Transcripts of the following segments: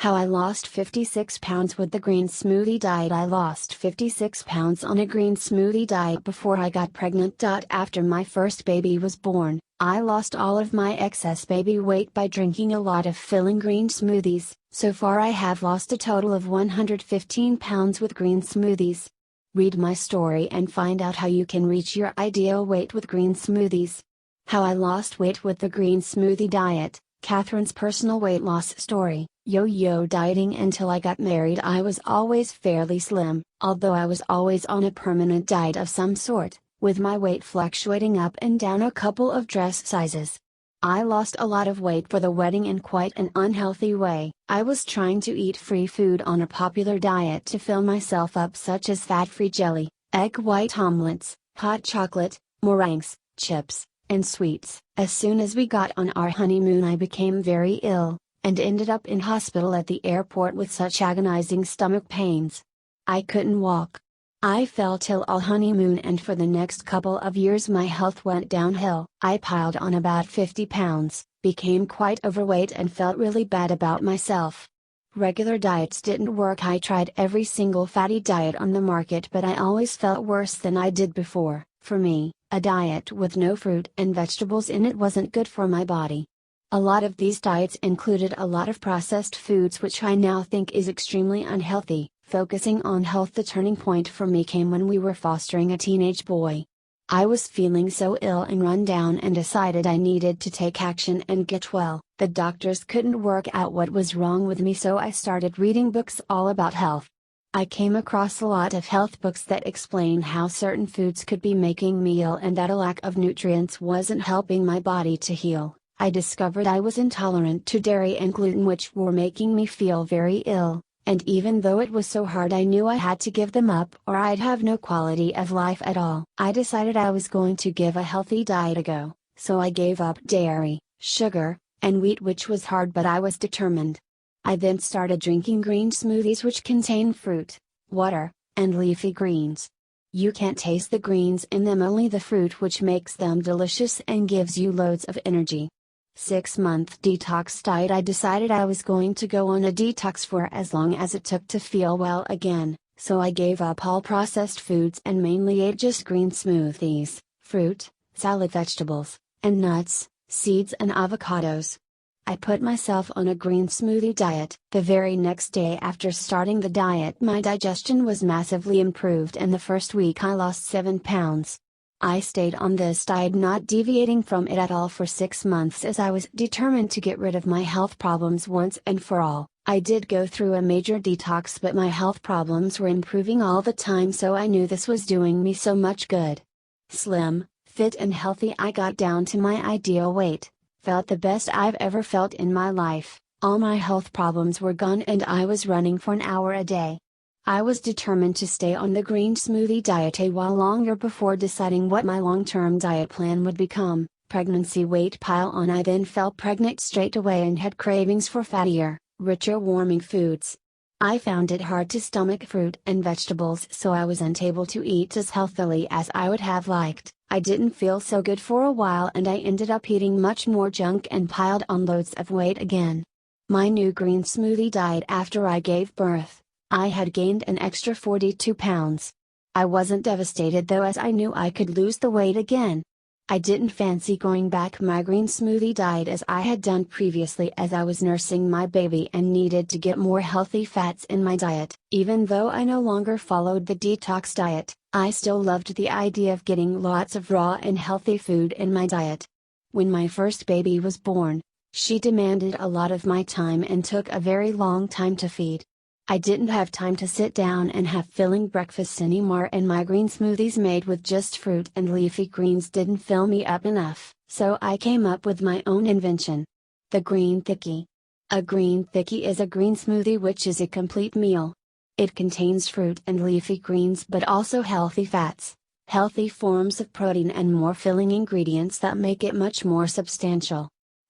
How I lost 56 pounds with the Green Smoothie Diet. I lost 56 pounds on a Green Smoothie Diet before I got pregnant. After my first baby was born, I lost all of my excess baby weight by drinking a lot of filling green smoothies. So far I have lost a total of 115 pounds with green smoothies. Read my story and find out how you can reach your ideal weight with green smoothies. How I lost weight with the Green Smoothie Diet. Katherine's personal weight loss story. Yo-yo dieting until I got married. I was always fairly slim, although I was always on a permanent diet of some sort, with my weight fluctuating up and down a couple of dress sizes. I lost a lot of weight for the wedding in quite an unhealthy way. I was trying to eat free food on a popular diet to fill myself up, such as fat-free jelly, egg white omelets, hot chocolate, meringues, chips, and sweets. As soon as we got on our honeymoon I became very ill, and ended up in hospital at the airport with such agonizing stomach pains. I couldn't walk. I fell till all honeymoon, and for the next couple of years my health went downhill. I piled on about 50 pounds, became quite overweight and felt really bad about myself. Regular diets didn't work. I tried every single fatty diet on the market, but I always felt worse than I did before. For me, a diet with no fruit and vegetables in it wasn't good for my body. A lot of these diets included a lot of processed foods, which I now think is extremely unhealthy. Focusing on health. The turning point for me came when we were fostering a teenage boy. I was feeling so ill and run down and decided I needed to take action and get well. The doctors couldn't work out what was wrong with me, so I started reading books all about health. I came across a lot of health books that explain how certain foods could be making me ill and that a lack of nutrients wasn't helping my body to heal. I discovered I was intolerant to dairy and gluten, which were making me feel very ill, and even though it was so hard I knew I had to give them up or I'd have no quality of life at all. I decided I was going to give a healthy diet a go, so I gave up dairy, sugar, and wheat, which was hard, but I was determined. I then started drinking green smoothies, which contain fruit, water, and leafy greens. You can't taste the greens in them, only the fruit, which makes them delicious and gives you loads of energy. 6-month detox diet. I decided I was going to go on a detox for as long as it took to feel well again, so I gave up all processed foods and mainly ate just green smoothies, fruit, salad, vegetables, and nuts, seeds and avocados. I put myself on a green smoothie diet. The very next day after starting the diet, my digestion was massively improved, and the first week I lost 7 pounds. I stayed on this diet, not deviating from it at all, for 6 months, as I was determined to get rid of my health problems once and for all. I did go through a major detox, but my health problems were improving all the time, so I knew this was doing me so much good. Slim, fit and healthy, I got down to my ideal weight. Felt the best I've ever felt in my life. All my health problems were gone and I was running for an hour a day. I was determined to stay on the green smoothie diet a while longer before deciding what my long-term diet plan would become. Pregnancy weight pile on. I then fell pregnant straight away and had cravings for fattier, richer warming foods. I found it hard to stomach fruit and vegetables, so I was unable to eat as healthily as I would have liked. I didn't feel so good for a while and I ended up eating much more junk and piled on loads of weight again. My new green smoothie diet. After I gave birth, I had gained an extra 42 pounds. I wasn't devastated though, as I knew I could lose the weight again. I didn't fancy going back my green smoothie diet as I had done previously, as I was nursing my baby and needed to get more healthy fats in my diet. Even though I no longer followed the detox diet, I still loved the idea of getting lots of raw and healthy food in my diet. When my first baby was born, she demanded a lot of my time and took a very long time to feed. I didn't have time to sit down and have filling breakfasts anymore, and my green smoothies made with just fruit and leafy greens didn't fill me up enough, so I came up with my own invention. The Green Thickie. A Green Thickie is a green smoothie which is a complete meal. It contains fruit and leafy greens, but also healthy fats, healthy forms of protein, and more filling ingredients that make it much more substantial.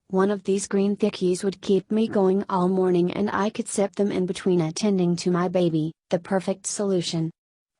One of these green thickies would keep me going all morning, and I could sip them in between attending to my baby, the perfect solution.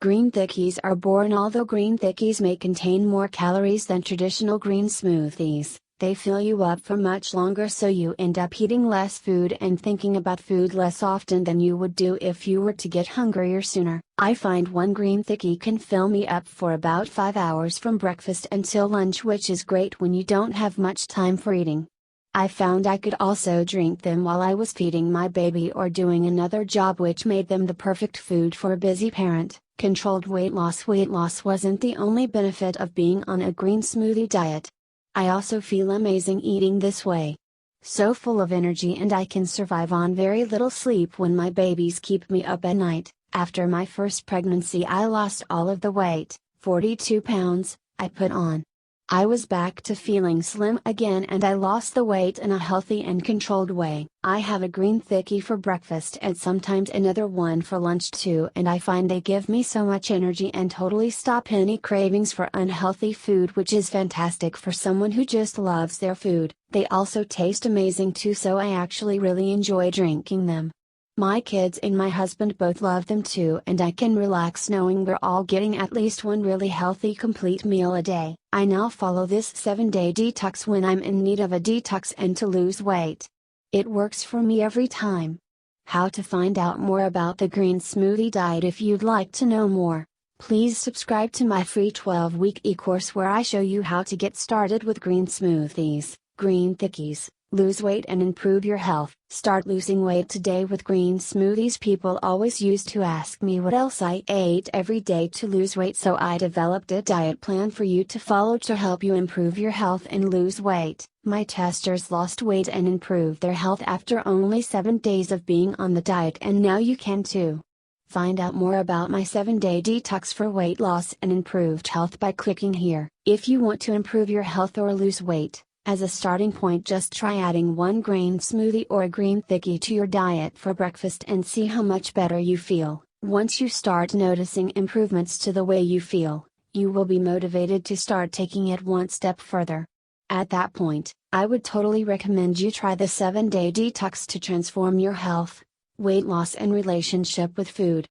Green thickies are boring. Although green thickies may contain more calories than traditional green smoothies, They fill you up for much longer, so you end up eating less food and thinking about food less often than you would do if you were to get hungrier sooner. I find one green thickie can fill me up for about 5 hours from breakfast until lunch, which is great when you don't have much time for eating. I found I could also drink them while I was feeding my baby or doing another job, which made them the perfect food for a busy parent. Controlled weight loss. Weight loss wasn't the only benefit of being on a green smoothie diet. I also feel amazing eating this way. So full of energy, and I can survive on very little sleep when my babies keep me up at night. After my first pregnancy, I lost all of the weight, 42 pounds, I put on. I was back to feeling slim again, and I lost the weight in a healthy and controlled way. I have a green thickie for breakfast and sometimes another one for lunch too, and I find they give me so much energy and totally stop any cravings for unhealthy food, which is fantastic for someone who just loves their food. They also taste amazing too, so I actually really enjoy drinking them. My kids and my husband both love them too, and I can relax knowing we're all getting at least one really healthy complete meal a day. I now follow this 7-day detox when I'm in need of a detox and to lose weight. It works for me every time. How to find out more about the Green Smoothie Diet? If you'd like to know more, please subscribe to my free 12-week e-course where I show you how to get started with green smoothies, green thickies, lose weight and improve your health. Start losing weight today with green smoothies. People always used to ask me what else I ate every day to lose weight, so I developed a diet plan for you to follow to help you improve your health and lose weight. My testers lost weight and improved their health after only 7 days of being on the diet, and now you can too. Find out more about my 7-day detox for weight loss and improved health by clicking here. If you want to improve your health or lose weight, as a starting point, just try adding one green smoothie or a green thickie to your diet for breakfast and see how much better you feel. Once you start noticing improvements to the way you feel, you will be motivated to start taking it one step further. At that point, I would totally recommend you try the 7-day detox to transform your health, weight loss and relationship with food.